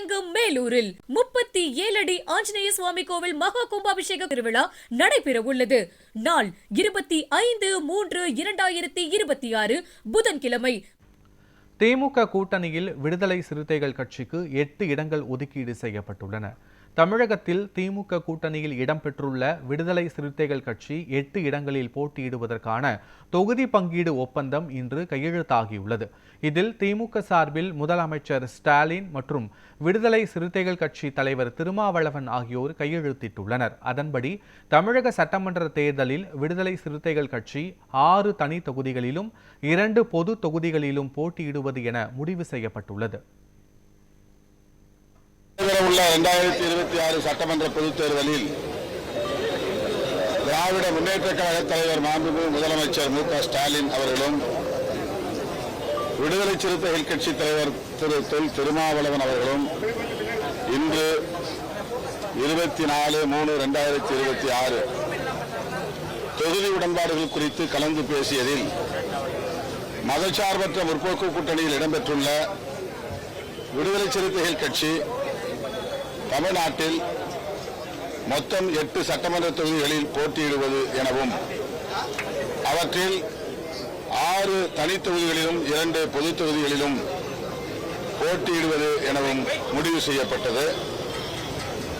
அரங்கம் மேலூரில் 37 அடி ஆஞ்சநேய சுவாமி கோவில் மகா கும்பாபிஷேக திருவிழா நடைபெற உள்ளது. நாள் 25/3/2026 புதன்கிழமை. திமுக கூட்டணியில் விடுதலை சிறுத்தைகள் கட்சிக்கு 8 இடங்கள் ஒதுக்கீடு செய்யப்பட்டுள்ளன. தமிழகத்தில் திமுக கூட்டணியில் இடம்பெற்றுள்ள விடுதலை சிறுத்தைகள் கட்சி 8 இடங்களில் போட்டியிடுவதற்கான தொகுதி பங்கீடு ஒப்பந்தம் இன்று கையெழுத்தாகியுள்ளது. இதில் திமுக சார்பில் முதலமைச்சர் ஸ்டாலின் மற்றும் விடுதலை சிறுத்தைகள் கட்சி தலைவர் திருமாவளவன் ஆகியோர் கையெழுத்திட்டுள்ளனர். அதன்படி தமிழக சட்டமன்ற தேர்தலில் விடுதலை சிறுத்தைகள் கட்சி 6 தனி தொகுதிகளிலும் 2 பொது தொகுதிகளிலும் போட்டியிடுவது என முடிவு செய்யப்பட்டுள்ளது. உள்ள 2026 சட்டமன்ற பொதுத் தேர்தலில் திராவிட முன்னேற்ற கழக தலைவர் மாண்புமிகு முதலமைச்சர் மு.க. ஸ்டாலின் அவர்களும் விடுதலை சிறுத்தைகள் கட்சி தலைவர் திரு திருமாவளவன் அவர்களும் இன்று 24/3/2026 தொகுதி உடன்பாடுகள் குறித்து கலந்து பேசியதில் மதச்சார்பற்ற முற்போக்கு கூட்டணியில் இடம்பெற்றுள்ள விடுதலை சிறுத்தைகள் கட்சி தமிழ்நாட்டில் மொத்தம் 8 சட்டமன்ற தொகுதிகளில் போட்டியிடுவது எனவும் அவற்றில் 6 தனி தொகுதிகளிலும் 2 பொது தொகுதிகளிலும் போட்டியிடுவது எனவும் முடிவு செய்யப்பட்டது.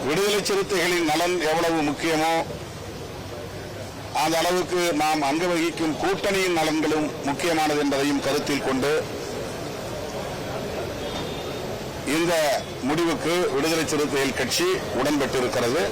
விடுதலை சிறுத்தைகளின் நலன் எவ்வளவு முக்கியமோ அந்த அளவுக்கு நாம் அங்கு வகிக்கும் கூட்டணியின் நலன்களும் முக்கியமானது என்பதையும் கருத்தில் கொண்டு இந்த முடிவுக்கு விடுதலை சிறுத்தைகள் கட்சி உடன்பட்டிருக்கிறது.